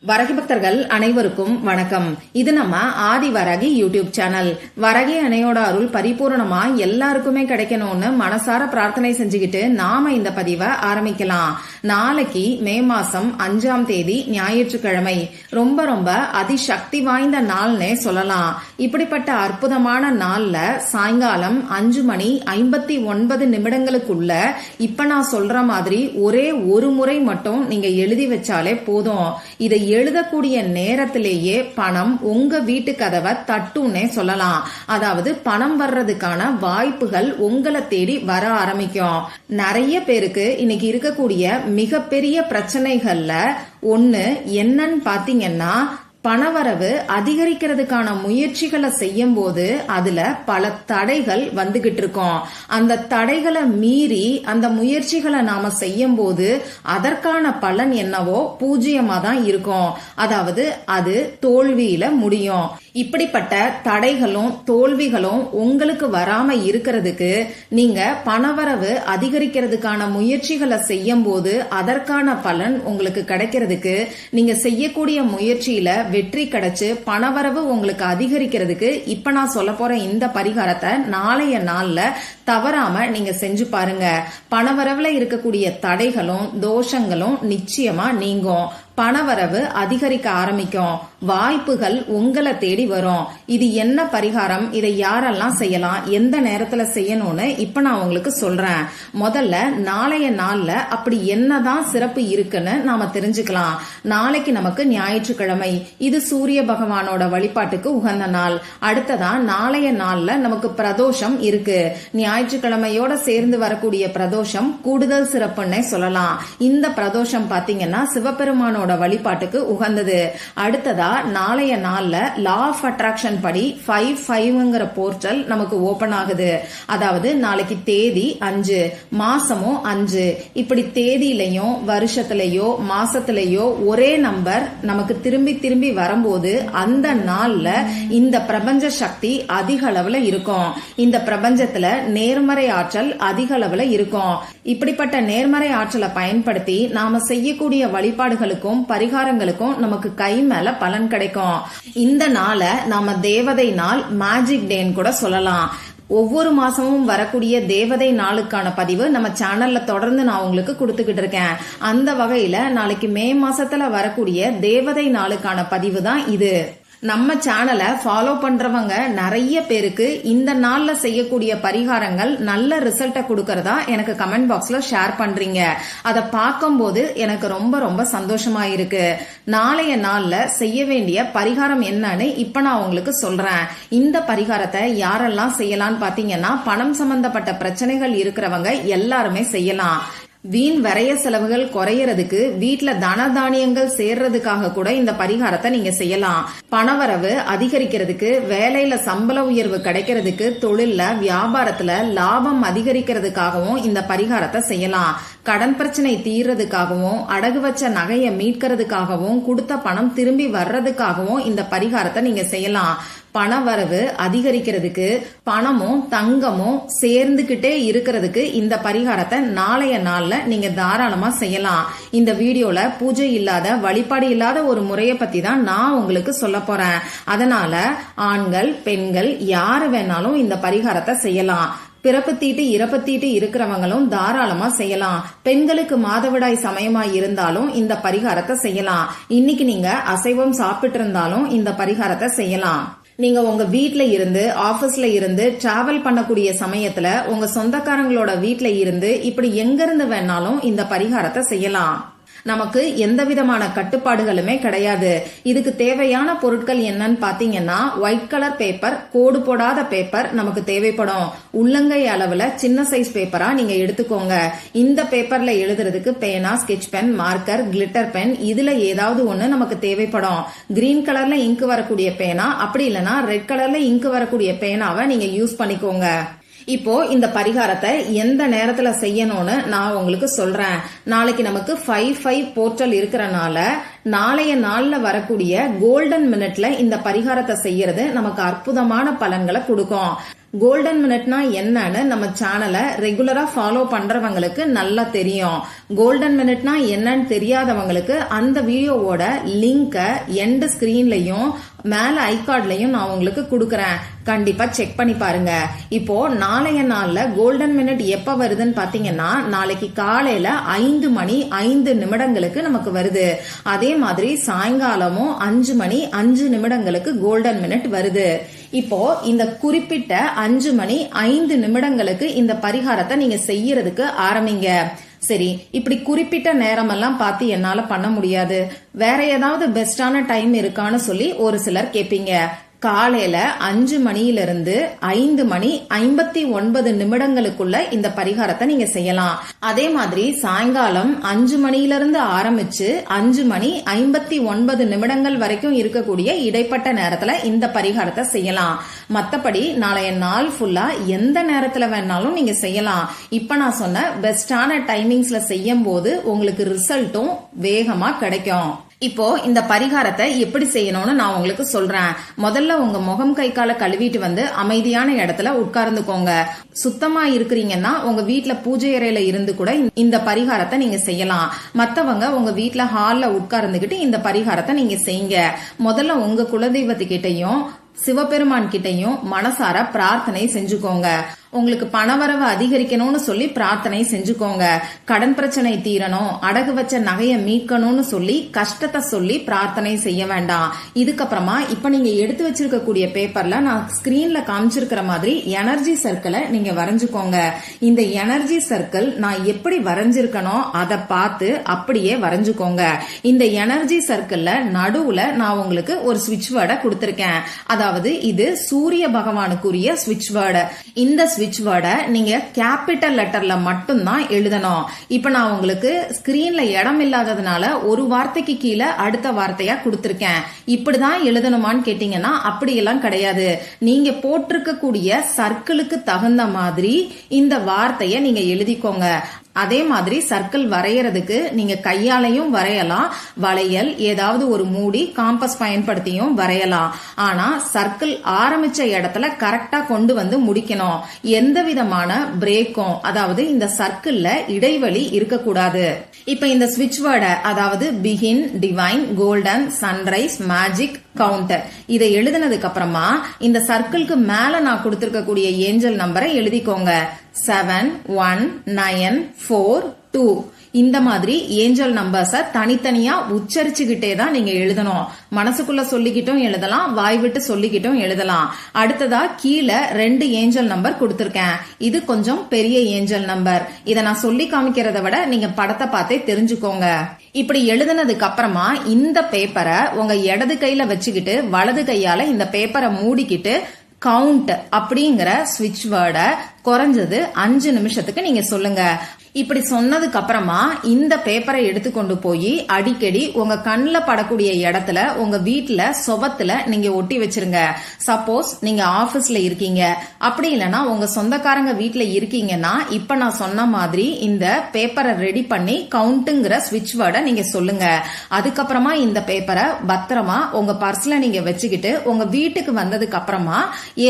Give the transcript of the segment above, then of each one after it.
வரகி பக்தர்கள் அனைவருக்கும் வணக்கம். இது நம்ம ஆதி வரகி யூடியூப் சேனல். வரகி அணையோட அருள் பரிபூர்ணமா எல்லாருக்குமே கிடைக்கணும்னு மனசார பிரார்த்தனை செஞ்சுக்கிட்டு நாம இந்த பதிவை ஆரம்பிக்கலாம். நாளைக்கு மே மாசம் 5ஆம் தேதி ஞாயிற்றுக்கிழமை. ரொம்ப ரொம்ப அதிசக்தி வாய்ந்த நாள்னே சொல்லலாம். இப்படிப்பட்ட அற்புதமான நாள்ல சாயங்காலம் 5:59 இப்ப நான் சொல்ற மாதிரி ஒரே ஒரு முறை மட்டும் நீங்க எழுதி வச்சாலே போதும். இதை எழுதக்கூடிய நேரத்திலேயே பணம் உங்க வீட்டு கதவை தட்டுன்னே சொல்லலாம். அதாவது பணம் வர்றதுக்கான வாய்ப்புகள் உங்களை தேடி வர ஆரம்பிக்கும். நிறைய பேருக்கு இன்னைக்கு இருக்கக்கூடிய மிகப்பெரிய பிரச்சனைகள்ல ஒண்ணு என்னன்னு பாத்தீங்கன்னா, பணவரவு அதிகரிக்கிறதுக்கான முயற்சிகளை செய்யும் போது அதுல பல தடைகள் வந்துகிட்டு இருக்கோம். அந்த தடைகளை மீறி அந்த முயற்சிகளை நாம செய்யும் போது அதற்கான பலன் என்னவோ பூஜ்ஜியமா தான் இருக்கும். அதாவது அது தோல்வியில முடியும். இப்படிப்பட்ட தடைகளும் தோல்விகளும் உங்களுக்கு வராம இருக்கிறதுக்கு நீங்க பணவரவு அதிகரிக்கிறதுக்கான முயற்சிகளை செய்யும் போது அதற்கான பலன் உங்களுக்கு கிடைக்கிறதுக்கு நீங்க செய்யக்கூடிய முயற்சியில வெற்றி கிடைச்சு பணவரவு உங்களுக்கு அதிகரிக்கிறதுக்கு இப்ப நான் சொல்ல போற இந்த பரிகாரத்தை நாளைய நாள்ல தவறாம நீங்க செஞ்சு பாருங்க. பணவரவுல இருக்கக்கூடிய தடைகளும் தோஷங்களும் நிச்சயமா நீங்கும். பணவரவு அதிகரிக்க ஆரம்பிக்கும். வாய்ப்புகள் உங்களை தேடி வரும். இது என்ன பரிகாரம், இதை யாரெல்லாம் செய்யலாம், எந்த நேரத்துல செய்யணும்னு இப்ப நான் உங்களுக்கு சொல்றேன். முதல்ல நாளைய நாள்ல அப்படி என்னதான் சிறப்பு இருக்குன்னு நாம தெரிஞ்சுக்கலாம். நாளைக்கு நமக்கு ஞாயிற்றுக்கிழமை. இது சூரிய பகவானோட வழிபாட்டுக்கு உகந்த நாள். அடுத்ததா நாளைய நாள்ல நமக்கு பிரதோஷம் இருக்கு. ஞாயிற்றுக்கிழமையோட சேர்ந்து வரக்கூடிய பிரதோஷம் கூடுதல் சிறப்புன்னே சொல்லலாம். இந்த பிரதோஷம் பாத்தீங்கன்னா சிவபெருமானோட வழிபாட்டுக்கு உகந்தது. அடுத்ததா நாளைய நாள்ல லா ஆஃப் அட்ராக்ஷன் படி 5/5ங்கிற போர்ட்டல் நமக்கு ஓபன் ஆகுது. அதாவது நாளைக்கு தேதி 5, மாசமும் 5. இப்படி தேதியிலையும் வருஷத்திலேயோ மாசத்திலேயோ ஒரே நம்பர் நமக்கு திரும்பி திரும்பி வரும்போது அந்த நாள்ல இந்த பிரபஞ்ச சக்தி அதிக அளவுல இருக்கும். இந்த பிரபஞ்சத்துல நேர்மறை ஆற்றல் அதிக அளவுல இருக்கும். இப்படிப்பட்ட நேர்மறை ஆற்றலை பயன்படுத்தி நாம செய்யக்கூடிய வழிபாடுகளுக்கும் பரிகாரங்களுக்கும் நமக்கு கை மேல பலன் கிடைக்கும். இந்த நாளை நாம தேவதை நாள், மேஜிக் டேன்னு கூட சொல்லலாம். ஒவ்வொரு மாசமும் வரக்கூடிய தேவதை நாளுக்கான பதிவு நம்ம சேனல்ல தொடர்ந்து நான் உங்களுக்கு கொடுத்துக்கிட்டு இருக்கேன். அந்த வகையில நாளைக்கு மே மாசத்துல வரக்கூடிய தேவதை நாளுக்கான பதிவு தான் இது. நம்ம சேனலை ஃபாலோ பண்றவங்க நிறைய பேருக்கு இந்த நாள்ல செய்யக்கூடிய பரிகாரங்கள் நல்ல ரிசல்ட்டை கொடுக்கறதா எனக்கு கமெண்ட் பாக்ஸ்ல ஷேர் பண்றீங்க. அதை பார்க்கும்போது எனக்கு ரொம்ப ரொம்ப சந்தோஷமா இருக்கு. நாளைய நாள்ல செய்ய வேண்டிய பரிகாரம் என்னன்னு இப்ப நான் உங்களுக்கு சொல்றேன். இந்த பரிகாரத்தை யாரெல்லாம் செய்யலாம்னு பாத்தீங்கன்னா, பணம் சம்பந்தப்பட்ட பிரச்சனைகள் இருக்கிறவங்க எல்லாருமே செய்யலாம். வீண் விரைய செலவுகள் குறையறதுக்கு, வீட்டுல தனதானியங்கள் சேர்றதுக்காக கூட இந்த பரிகாரத்தை நீங்க செய்யலாம். பணவரவு அதிகரிக்கிறதுக்கு, வேலையில சம்பள உயர்வு கிடைக்கிறதுக்கு, தொழில்ல வியாபாரத்துல லாபம் அதிகரிக்கிறதுக்காகவும் இந்த பரிகாரத்தை செய்யலாம். கடன் பிரச்சனை தீர்றதுக்காகவும், அடகு வச்ச நகையை மீட்கிறதுக்காகவும், கொடுத்த பணம் திரும்பி வர்றதுக்காகவும் இந்த பரிகாரத்தை நீங்க செய்யலாம். பணவரவு அதிகரிக்கிறதுக்கு, பணமும் தங்கமும் சேர்ந்துகிட்டே இருக்கிறதுக்கு இந்த பரிகாரத்தை நாளைய நாள்ல நீங்க தாராளமா செய்யலாம். இந்த வீடியோல பூஜை இல்லாத, வழிபாடு இல்லாத ஒரு முறையை பத்தி தான் நான் உங்களுக்கு சொல்ல போறேன். அதனால ஆண்கள் பெண்கள் யாரு வேணாலும் இந்த பரிகாரத்தை செய்யலாம். பிறப்பு தீட்டு இறப்பு தீட்டு இருக்கிறவங்களும் தாராளமா செய்யலாம். பெண்களுக்கு மாதவிடாய் சமயமா இருந்தாலும் இந்த பரிகாரத்தை செய்யலாம். இன்னைக்கு நீங்க அசைவம் சாப்பிட்டு இருந்தாலும் இந்த பரிகாரத்தை செய்யலாம். நீங்க உங்க வீட்ல இருந்து, ஆபீஸ்ல இருந்து டிராவல் பண்ணக்கூடிய சமயத்துல உங்க சொந்தக்காரங்களோட வீட்ல இருந்து இப்படி எங்க இருந்து வேணாலும் இந்த பரிகாரத்தை செய்யலாம். நமக்கு எந்த விதமான கட்டுப்பாடுகளுமே கிடையாது. இதுக்கு தேவையான பொருட்கள் என்னன்னு பாத்தீங்கன்னா, ஒயிட் கலர் பேப்பர், கோடு போடாத பேப்பர் நமக்கு தேவைப்படும். உள்ளங்கை அளவுல சின்ன சைஸ் பேப்பரா நீங்க எடுத்துக்கோங்க. இந்த பேப்பர்ல எழுதுறதுக்கு பேனா, sketch pen, marker, glitter pen, இதுல ஏதாவது ஒண்ணு நமக்கு தேவைப்படும். கிரீன் கலர்ல இங்கு வரக்கூடிய பேனா, அப்படி இல்லைன்னா ரெட் கலர்ல இங்கு வரக்கூடிய பேனாவை நீங்க யூஸ் பண்ணிக்கோங்க. இப்போ இந்த பரிகாரத்தை எந்த நேரத்துல செய்யணும்னு நான் உங்களுக்கு சொல்றேன். நாளைக்கு நமக்கு 5/5 போர்ட்டல் இருக்கிறனால நாளைய நாள்ல வரக்கூடிய கோல்டன் மினிட்ல இந்த பரிகாரத்தை செய்யறது நமக்கு அற்புதமான பலன்களை கொடுக்கும். கோல்டன் மினிட்னா என்னன்னு நம்ம சேனலை ரெகுலரா ஃபாலோ பண்றவங்களுக்கு நல்லா தெரியும். கோல்டன் மினிட்னா என்னன்னு தெரியாதவங்களுக்கு அந்த வீடியோவோட லிங்க எண்ட் ஸ்கிரீன்லயும் மேல ஐகார்ட்லயும் நான் உங்களுக்கு கொடுக்கறேன். கண்டிப்பா செக் பண்ணி பாருங்க. இப்போ நாளைய நாள்ல கோல்டன் மினிட் எப்ப வருதுன்னு பாத்தீங்கன்னா நாளைக்கு காலையில 5 மணி 5 நிமிடங்களுக்கு நமக்கு வருது. அதே மாதிரி சாயங்காலமும் 5 மணி 5 நிமிடங்களுக்கு கோல்டன் மினிட் வருது. இப்போ இந்த குறிப்பிட்ட 5 மணி 5 நிமிடங்களுக்கு இந்த பரிகாரத்தை நீங்க செய்யறதுக்கு ஆரம்பிங்க. சரி, இப்படி குறிப்பிட்ட நேரமெல்லாம் பார்த்து என்னால பண்ண முடியாது, வேற ஏதாவது பெஸ்டான டைம் இருக்கான்னு சொல்லி ஒரு சிலர் கேப்பீங்க. காலையில 5 மணியிலிருந்து 5 மணி 59 நிமிடங்களுக்குள்ள இந்த பரிகாரத்தை நீங்க செய்யலாம். அதே மாதிரி சாயங்காலம் 5 மணியிலிருந்து ஆரம்பிச்சு 5 மணி 59 நிமிடங்கள் வரைக்கும் இருக்கக்கூடிய இடைப்பட்ட நேரத்துல இந்த பரிகாரத்தை செய்யலாம். மத்தபடி நாளைய நாள் ஃபுல்லா எந்த நேரத்துல வேணாலும் நீங்க செய்யலாம். இப்ப நான் சொன்ன பெஸ்டான டைமிங்ஸ்ல செய்யும் போது உங்களுக்கு ரிசல்ட்டும் வேகமா கிடைக்கும். இப்போ இந்த பரிகாரத்தை எப்படி செய்யணும்னு நான் உங்களுக்கு சொல்றேன். முதல்ல உங்க முகம் கை கால கழுவிட்டு வந்து அமைதியான இடத்துல உட்கார்ந்துக்கோங்க. சுத்தமா இருக்கிறீங்கன்னா உங்க வீட்ல பூஜை அறையில இருந்து கூட இந்த பரிகாரத்தை நீங்க செய்யலாம். மத்தவங்க உங்க வீட்ல ஹால்ல உட்கார்ந்துகிட்டு இந்த பரிகாரத்தை நீங்க செய்யுங்க. முதல்ல உங்க குலதெய்வத்துக்கிட்டையும் சிவபெருமான் கிட்டையும் மனசார பிரார்த்தனை செஞ்சுக்கோங்க. உங்களுக்கு பணவரவு அதிகரிக்கணும்னு சொல்லி பிரார்த்தனை செஞ்சுக்கோங்க. கடன் பிரச்சனை தீரணும், அடகு வச்ச நகையை மீட்கணும்னு சொல்லி கஷ்டத்தை சொல்லி பிரார்த்தனை செய்ய வேண்டாம். இதுக்கப்புறமா இப்ப நீங்க எடுத்து வச்சிருக்கக்கூடிய பேப்பர்ல நான் ஸ்கிரீன்ல காமிச்சிருக்கிற மாதிரி எனர்ஜி சர்க்கிளை நீங்க வரைஞ்சுக்கோங்க. இந்த எனர்ஜி சர்க்கிள் நான் எப்படி வரைஞ்சிருக்கணும் அதை பார்த்து அப்படியே வரைஞ்சுக்கோங்க. இந்த எனர்ஜி சர்க்கிள்ல நடுவுல நான் உங்களுக்கு ஒரு ஸ்விட்ச் வேர்டை கொடுத்திருக்கேன். அதாவது இது சூரிய பகவானுக்குரிய ஸ்விட்ச் வேர்டு. இந்த ஸ்விட்ச் வேர்டை நீங்க கேபிட்டல் லெட்டர்ல மட்டும்தான் எழுதணும். இப்ப நான் உங்களுக்கு ஸ்கிரீன்ல இடம் இல்லாததுனால ஒரு வார்த்தைக்கு கீழே அடுத்த வார்த்தையா கொடுத்திருக்கேன். இப்படிதான் எழுதணுமான்னு கேட்டீங்கன்னா அப்படியெல்லாம் கிடையாது. நீங்க போட்டிருக்கக்கூடிய சர்க்கிளுக்கு தகுந்த மாதிரி இந்த வார்த்தைய நீங்க எழுதிக்கோங்க. அதே மாதிரி சர்க்கிள் வரையறதுக்கு நீங்க கையாலையும் வரையலாம், வளையல் ஏதாவது ஒரு மூடி காம்பஸ் பயன்படுத்தியும் வரையலாம். ஆனா சர்க்கிள் ஆரம்பிச்ச இடத்துல கரெக்டா கொண்டு வந்து முடிக்கணும். எந்த விதமான பிரேக்கும், அதாவது இந்த சர்க்கிள்ல இடைவெளி இருக்கக்கூடாது. இப்ப இந்த ஸ்விட்ச் வேர்டை, அதாவது begin, divine, golden, sunrise, magic, counter, இதை எழுதினதுக்கு அப்புறமா இந்த சர்க்கிள்க்கு மேல நான் கொடுத்திருக்கக்கூடிய ஏஞ்சல் நம்பரை எழுதிக்கோங்க. 719442. இந்த மாதிரி ஏஞ்சல் நம்பர்ஸ தனித்தனியா உச்சரிச்சுக்கிட்டே தான் நீங்க எழுதணும். மனசுக்குள்ள சொல்லிக்கிட்டும் எழுதலாம், வாய் விட்டு சொல்லிக்கிட்டும் எழுதலாம். அடுத்ததா கீழே 2 ஏஞ்சல் நம்பர் கொடுத்திருக்கேன். இது கொஞ்சம் பெரிய ஏஞ்சல் நம்பர். இதை நான் சொல்லி காமிக்கிறத விட நீங்க படத்தை பார்த்தே தெரிஞ்சுக்கோங்க. இப்படி எழுதினதுக்கு அப்புறமா இந்த பேப்பரை உங்க இடது கையில வச்சுக்கிட்டு வலது கையால இந்த பேப்பரை மூடிக்கிட்டு கவுண்ட் அப்படிங்கிற ஸ்விட்ச் வேர்டை குறைஞ்சது 5 நிமிஷத்துக்கு நீங்க சொல்லுங்க. இப்படி சொன்னதுக்கு அப்புறமா இந்த பேப்பரை எடுத்துக்கொண்டு போய் அடிக்கடி உங்க கண்ணில் படக்கூடிய இடத்துல உங்க வீட்டுல சுவத்துல நீங்க ஒட்டி வச்சிருங்க. சப்போஸ் நீங்க ஆபீஸ்ல இருக்கீங்க, அப்படி இல்லைன்னா உங்க சொந்தக்காரங்க வீட்டுல இருக்கீங்கன்னா இப்ப நான் சொன்ன மாதிரி இந்த பேப்பரை ரெடி பண்ணி கவுண்ட்ங்கிற ஸ்விட்ச் வேர்டை நீங்க சொல்லுங்க. அதுக்கப்புறமா இந்த பேப்பரை பத்திரமா உங்க பர்ஸ்ல நீங்க வச்சுக்கிட்டு உங்க வீட்டுக்கு வந்ததுக்கு அப்புறமா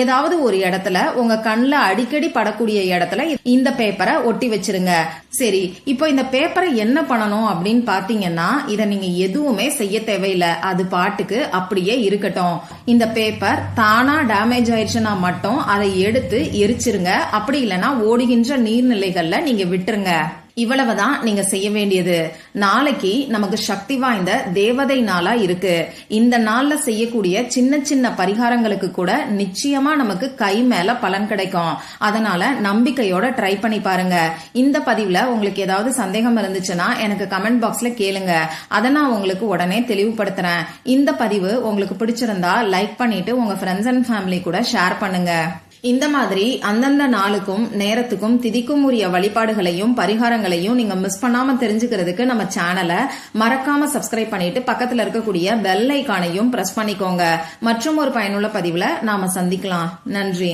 ஏதாவது ஒரு இடத்துல உங்க கண்ணில் அடிக்கடி படக்கூடிய இடத்துல இந்த பேப்பரை ஒட்டி வச்சிருங்க. சரி, இப்போ இந்த பேப்பரை என்ன பண்ணணும் அப்படின்னு பாத்தீங்கன்னா இத நீங்க எதுவுமே செய்ய தேவையில்லை, அது பாட்டுக்கு அப்படியே இருக்கட்டும். இந்த பேப்பர் தானா டேமேஜ் ஆயிடுச்சுன்னா மட்டும் அதை எடுத்து எரிச்சிருங்க. அப்படி இல்லைன்னா ஓடுகின்ற நீர்நிலைகள்ல நீங்க விட்டுருங்க. இவ்வளவுதான் நீங்க செய்ய வேண்டியது. நாளைக்கு நமக்கு சக்தி வாய்ந்த தேவதை நாளா இருக்கு. இந்த நாள்ல செய்யக்கூடிய சின்ன சின்ன பரிகாரங்களுக்கு கூட நிச்சயமா நமக்கு கை மேல பலன் கிடைக்கும். அதனால நம்பிக்கையோட ட்ரை பண்ணி பாருங்க. இந்த பதிவுல உங்களுக்கு ஏதாவது சந்தேகம் இருந்துச்சுன்னா எனக்கு கமெண்ட் பாக்ஸ்ல கேளுங்க. அதை நான் உங்களுக்கு உடனே தெளிவுபடுத்துறேன். இந்த பதிவு உங்களுக்கு பிடிச்சிருந்தா லைக் பண்ணிட்டு உங்க ஃப்ரெண்ட்ஸ் அண்ட் ஃபேமிலி கூட ஷேர் பண்ணுங்க. இந்த மாதிரி அந்தந்த நாளுக்கும் நேரத்துக்கும் திதிக்கும் உரிய வழிபாடுகளையும் பரிகாரங்களையும் நீங்க மிஸ் பண்ணாம தெரிஞ்சுக்கிறதுக்கு நம்ம சேனலை மறக்காம சப்ஸ்கிரைப் பண்ணிட்டு பக்கத்துல இருக்கக்கூடிய பெல் ஐகானையும் பிரஸ் பண்ணிக்கோங்க. மற்றும் ஒரு பயனுள்ள பதிவுல நாம சந்திக்கலாம். நன்றி.